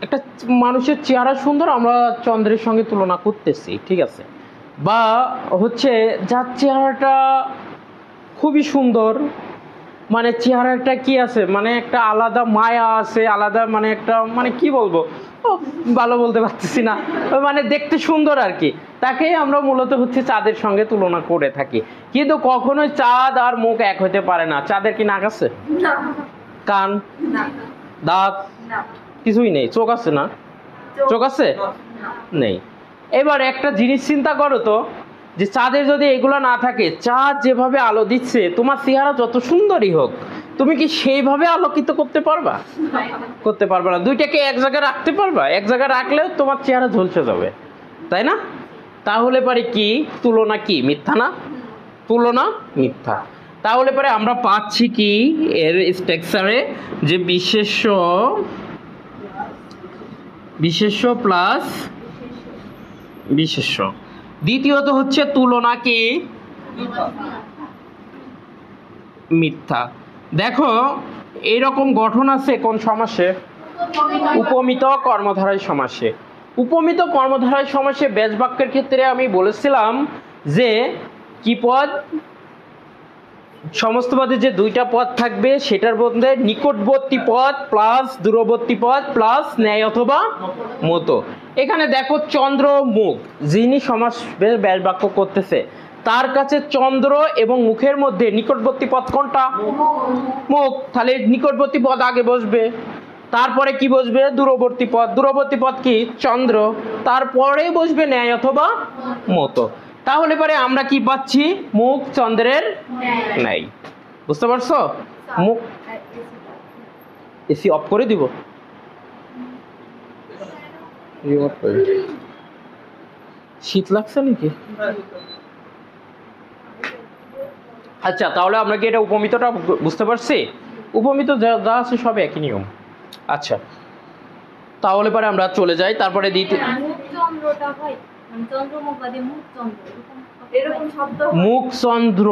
একটা মানুষের চেহারা সুন্দর আমরা চন্দ্রের সঙ্গে তুলনা করতেছি, ঠিক আছে, বা হচ্ছে যার চেহারাটা খুবই সুন্দর, মানে চেহারাটা কি আছে, মানে একটা আলাদা মায়া আছে, আলাদা মানে একটা মানে কি বলবো, ও, ভালো বলতে পারতেছি না, মানে দেখতে সুন্দর আর কি, তাকেই আমরা মূলত হচ্ছে চাঁদের সঙ্গে তুলনা করে থাকি। কিন্তু কখনোই চাঁদ আর মুখ এক হতে পারে না। চাঁদের কি নাক আছে, কান, দাঁত, কিছুই নেই। চোখ আছে না, চোখ আছে, নেই। এবার একটা জিনিস চিন্তা করো তো, যে চাঁদের যদি এগুলো না থাকে, চাঁদ যেভাবে আলো দিচ্ছে, তোমার চেহারা যত সুন্দরই হোক, তুমি কি সেইভাবে আলোকিত করতে পারবা? করতে পারবে না। দুইটাকে এক জায়গায় রাখতে পারবা? এক জায়গায় রাখলেও তোমার চেহারা ঝলসে যাবে, তাই না? তাহলে পরে কি তুলনা কি মিথ্যা না? তুলনা মিথ্যা। তাহলে পরে আমরা পাচ্ছি কি এর স্ট্রাকচারে, যে বিশেষ্য, বিশেষ্য প্লাস বিশেষ্য। দ্বিতীয়ত হচ্ছে তুলনা কি মিথ্যা। দেখো এইরকম গঠন আছে কোন সমাসে? উপমিত কর্মধারয় সমাসে। উপমিত কর্মধারয় সমাসে ব্যাস বাক্যের ক্ষেত্রে আমি বলেছিলাম যে কি পদ, সমস্ত পদে যে দুইটা পদ থাকবে সেটার মধ্যে নিকটবর্তী পদ প্লাস দূরবর্তী পদ প্লাস ন্যায় অথবা মতো। এখানে দেখো চন্দ্র মুখ, যিনি সমাস ব্যাস বাক্য করতেছে তার কাছে চন্দ্র এবং মুখের মধ্যে নিকটবর্তী পদ কোনটা? মুখ। তাহলে নিকটবর্তী পদ আগে বসবে, তারপরে কি বসবে? দূরবর্তী পদ। দূরবর্তী পদ কি? চন্দ্র। তারপরে বসবে ন্যায় অথবা মতো। তাহলে পরে আমরা কি পাচ্ছি? মুখ চন্দ্রের নাই। বুঝতে পারছো? মুখ, এসি অফ করে দিব, শীত লাগছে নাকি? আচ্ছা, তাহলে আমরা কি এটা উপমিতটা বুঝতে পারছি? উপমিত যা আছে সব একই নিয়ম। আচ্ছা, তাহলে পরে আমরা চলে যাই। তারপরে দ্বিতীয় মুখ চন্দ্র।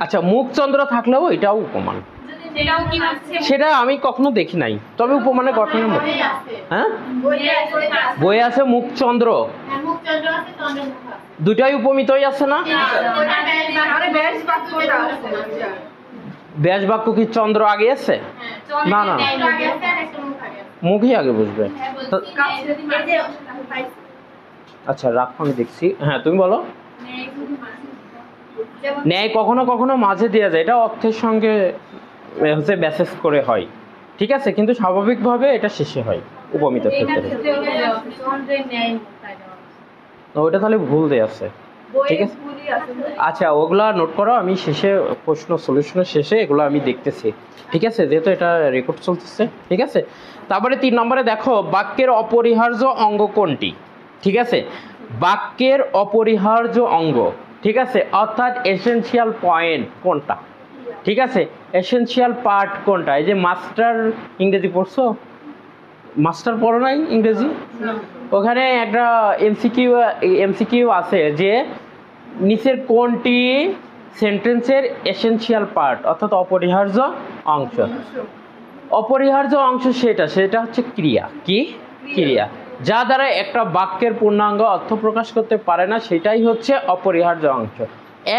আচ্ছা, মুখ চন্দ্র থাকলেও এটাও উপমান, সেটা আমি কখনো দেখি নাই, তবে উপমানের গঠনের মধ্যে হ্যাঁ বই আছে মুখ চন্দ্র, দুটাই উপমিতই আছে না? ব্যাস বাক্য কি চন্দ্র আগে আছে? না না, মুখই আগে বুঝবে। আচ্ছা রাখো, আমি দেখছি। হ্যাঁ তুমি বলো। ন্যায় কখনো কখনো মাঝে দেওয়া যায়, এটা অর্থের সঙ্গে হচ্ছে ব্যাসেস করে হয়, ঠিক আছে, কিন্তু স্বাভাবিকভাবে এটা শেষে হয় উপমিত ক্ষেত্রে। ওইটা তাহলে ভুল দেয়া আছে, ঠিক আছে। আচ্ছা ওগুলা নোট করো, আমি শেষে প্রশ্ন সলিউশনের শেষে এগুলো আমি দেখতেছি, ঠিক আছে, যেহেতু এটা রেকর্ড চলতেছে, ঠিক আছে। তারপরে 3 নম্বরে দেখো বাক্যের অপরিহার্য অঙ্গ কোনটি, ঠিক আছে। বাক্যের অপরিহার্য অঙ্গ, ঠিক আছে, অর্থাৎ এসেনশিয়াল পয়েন্ট কোনটা, ঠিক আছে, এসেনশিয়াল পার্ট কোনটা। এই যে মাস্টার, ইংরেজি পড়ছো? মাস্টার পড়ো নাই ইংরেজি? ওখানে একটা এমসিকিউ আছে যে নিচের কোনটি সেন্টেন্সের এসেনশিয়াল পার্ট অর্থাৎ অপরিহার্য অংশ। অপরিহার্য অংশ সেটা হচ্ছে ক্রিয়া। কি ক্রিয়া? যা দ্বারা একটা বাক্যের পূর্ণাঙ্গ অর্থ প্রকাশ করতে পারে না, সেটাই হচ্ছে অপরিহার্য অংশ।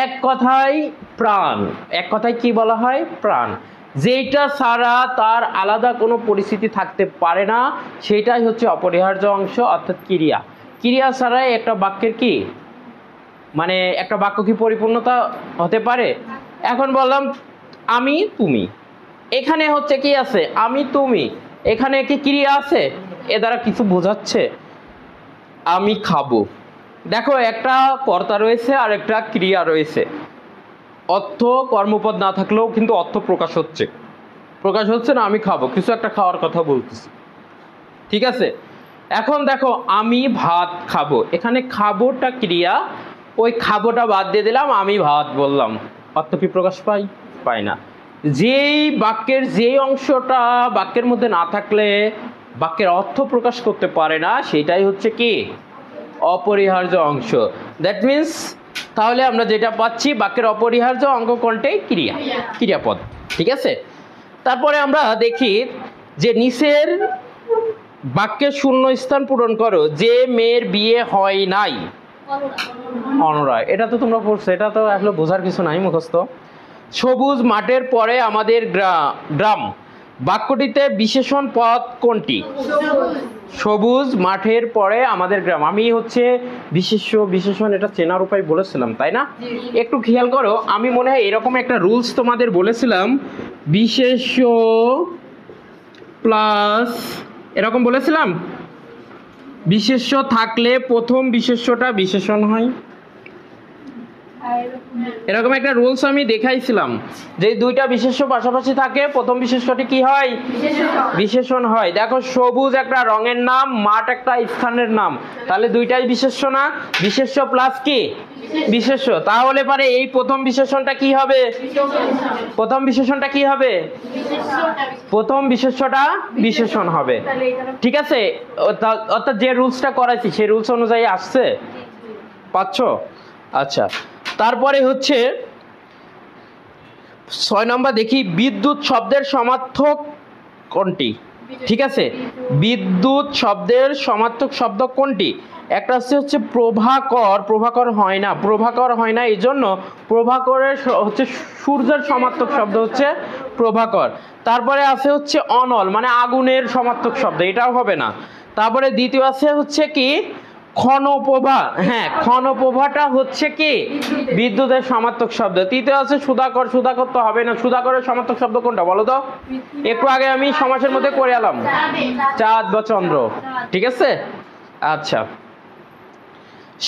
এক কথায় প্রাণ। এক কথায় কি বলা হয়? প্রাণ। যেটা ছাড়া তার আলাদা কোনো পরিস্থিতি থাকতে পারে না, সেটাই হচ্ছে অপরিহার্য অংশ অর্থাৎ ক্রিয়া। ক্রিয়া ছাড়াই একটা বাক্যের কি মানে একটা বাক্য কি পরিপূর্ণতা হতে পারে? এখন বললাম আমি তুমি, এখানে হচ্ছে কি আছে? আমি তুমি, এখানে কি ক্রিয়া আছে? এ দ্বারা কিছু বোঝাচ্ছে? আমি খাবো, দেখো একটা কর্তা রয়েছে আর একটা ক্রিয়া রয়েছে। অর্থ কর্মপদ না থাকলেও কিন্তু অর্থ প্রকাশ হচ্ছে না, আমি খাবো, কিছু একটা খাওয়ার কথা বলতেছি, ঠিক আছে। এখন দেখো আমি ভাত খাবো, এখানে খাবোটা ক্রিয়া, ওই খাবোটা বাদ দিয়ে দিলাম, আমি ভাত বললাম, অর্থ কি প্রকাশ পাই না। যেই বাক্যের যেই অংশটা বাক্যের মধ্যে না থাকলে বাক্যের অর্থ প্রকাশ করতে পারে না, সেটাই হচ্ছে কি অপরিহার্য অংশ। দ্যাট মিন্স তাহলে আমরা যেটা পাচ্ছি বাক্যের অপরিহার্য অঙ্গ কোনটি? ক্রিয়াপদ, ঠিক আছে। তারপরে আমরা দেখি যে নিচের বাক্যের শূন্য স্থান পূরণ করো। যে মেয়ের বিয়ে হয় নাই। অনরা, এটা তো তোমরা পড়ছো, এটা তো আসলে বোঝার কিছু নাই, মুখস্থ। সবুজ মাঠের পরে আমাদের গ্রাম। বাক্যটিতে বিশেষণ পদ কোনটি? সবুজ মাঠের পরে আমাদের গ্রাম। আমি হচ্ছে বিশেষণ এটা চেনার উপায় বলেছিলাম, তাই না? একটু খেয়াল করো, আমি মনে হয় এরকম একটা রুলস তোমাদের বলেছিলাম, বিশেষ্য প্লাস এরকম বলেছিলাম, বিশেষ্য থাকলে প্রথম বিশেষ্যটা বিশেষণ হয়। এরকম একটা রুলস আমি দেখাইছিলাম, যে দুইটা বিশেষ্য পাশাপাশি থাকে প্রথম বিশেষ্যটি কি হয়? বিশেষণ হয়। দেখো, সবুজ একটা রঙের নাম, মাঠ একটা স্থানের নাম, তাহলে দুইটাই বিশেষ্য না? বিশেষ্য প্লাস কি বিশেষ্য, তাহলে পারে এই প্রথম বিশেষণটা কি হবে? প্রথম বিশেষণটা কি হবে? প্রথম বিশেষ্যটা বিশেষণ হবে। ঠিক আছে, অর্থাৎ যে রুলসটা করাইছি সেই রুলস অনুযায়ী আসছে, পাচ্ছ? আচ্ছা, তারপরে হচ্ছে 6 নম্বর দেখি, বিদ্যুৎ শব্দের সমার্থক কোনটি? ঠিক আছে, বিদ্যুৎ শব্দের সমার্থক শব্দ কোনটি? একটা হচ্ছে প্রভাকর। প্রভাকর হয় না, প্রভাকর হয় না, এই জন্য প্রভাকরের হচ্ছে সূর্যের সমার্থক শব্দ হচ্ছে প্রভাকর। তারপরে আছে হচ্ছে অনল, মানে আগুনের সমার্থক শব্দ, এটাও হবে না। তারপরে দ্বিতীয় আছে হচ্ছে কি ক্ষণপ্রভা। হ্যাঁ, ক্ষণপ্রভাটা হচ্ছে কি বিদ্যুতের সমার্থক শব্দ। তৃতীয় আছে সুধাকর। সুধাকর তো হবে না, সুধাকরের সমার্থক শব্দ কোনটা বলো তো? একটু আগে আমি সমাসের মধ্যে করে এলাম, চাঁদ বা চন্দ্র। ঠিক আছে, আচ্ছা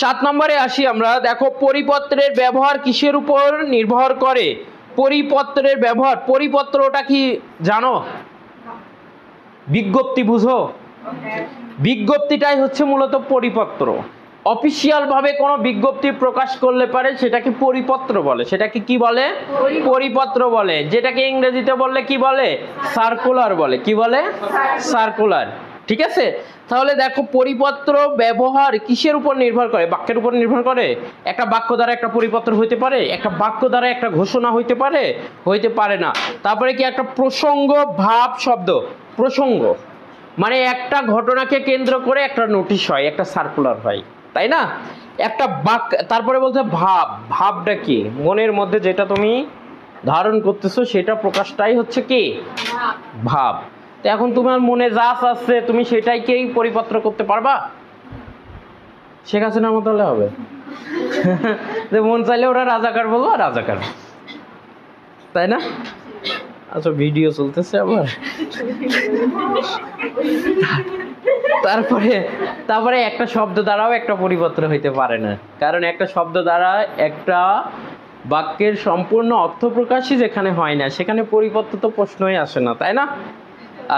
7 নম্বরে আসি আমরা। দেখো, পরিপত্রের ব্যবহার কিসের উপর নির্ভর করে? পরিপত্রের ব্যবহার, পরিপত্রটা কি জানো? বিজ্ঞপ্তি, বুঝো? বিজ্ঞপ্তিটাই হচ্ছে মূলত পরিপত্র। অফিসিয়াল ভাবে কোনো বিজ্ঞপ্তি প্রকাশ করলে পারে সেটাকে পরিপত্র বলে। সেটাকে কি বলে? পরিপত্র বলে। যেটাকে ইংরেজিতে বললে কি বলে? সার্কুলার বলে। কি বলে? সার্কুলার। ঠিক আছে, তাহলে দেখো, পরিপত্র ব্যবহার কিসের উপর নির্ভর করে? বাক্যের উপর নির্ভর করে। একটা বাক্য দ্বারা একটা পরিপত্র হইতে পারে, একটা বাক্য দ্বারা একটা ঘোষণা হইতে পারে, হইতে পারে না। তারপরে কি একটা প্রসঙ্গ ভাব শব্দ। প্রসঙ্গ মানে একটা ঘটনাকে কেন্দ্র করে একটা নোটিশ হয়, একটা সার্কুলার হয়, তাই না? একটা বাক্য, তারপরে বলতে ভাব। ভাবটা কি? মনের মধ্যে যেটা তুমি ধারণ করতেছো সেটা প্রকাশটাই হচ্ছে কি ভাব। তো এখন তোমার মনে যা আছে তুমি সেটাইকেই পরিপত্র করতে পারবা? শেখ হাসিনার মতো হলে হবে? যে মন চাইলে ওরা রাজাকার বলবো, রাজাকার, তাই না? আচ্ছা, ভিডিও চলতেছে আবার। তারপরে একটা শব্দ দ্বারাও একটা পরিপত্র হইতে পারে না, কারণ একটা শব্দ দ্বারা একটা বাক্যের সম্পূর্ণ অর্থ প্রকাশই যেখানে হয় না সেখানে পরিপত্র তো প্রশ্নই আসে না, তাই না?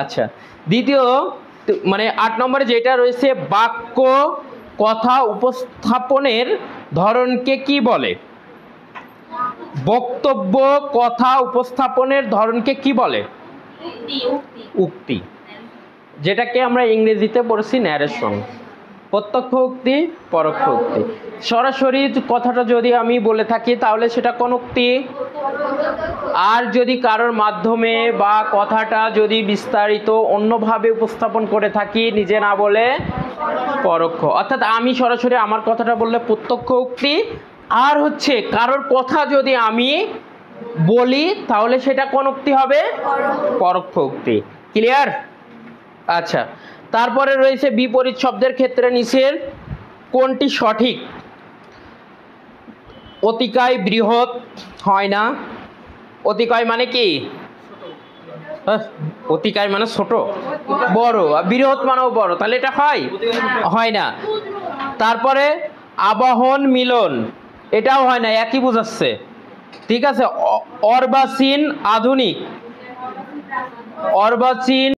আচ্ছা, দ্বিতীয় মানে 8 নম্বরে যেটা রয়েছে, বাক্য কথা উপস্থাপনের ধরনকে কি বলে? বক্তব্য কথা উপস্থাপনের ধরনকে কি বলে? উক্তি, যেটাকে আমরা ইংরেজিতে পড়ছি ন্যারেশন। প্রত্যক্ষ উক্তি, পরোক্ষ উক্তি। সরাসরি কথাটা যদি আমি বলে থাকি তাহলে সেটা কোন উক্তি? আর যদি কারোর মাধ্যমে বা কথাটা যদি বিস্তারিত অন্যভাবে উপস্থাপন করে থাকি নিজে না বলে, পরোক্ষ। অর্থাৎ আমি সরাসরি আমার কথাটা বললে প্রত্যক্ষ উক্তি, আর হচ্ছে কারোর কথা যদি আমি বলি তাহলে সেটা কোন উক্তি হবে? পরোক্ষ উক্তি। ক্লিয়ার? আচ্ছা, তারপরে রয়েছে বিপরীত শব্দের ক্ষেত্রে নিচের কোনটি সঠিক? অতিকায় বৃহৎ হয় না। অতিকায় মানে কি? অতিকায় মানে ছোট, বড়। আর বৃহৎ মানেও বড়, তাহলে এটা হয় না। তারপরে আবাহন মিলন, এটাও হয় না, একই বোঝাচ্ছে। ঠিক আছে, অর্বাচীন আধুনিক। অর্বাচীন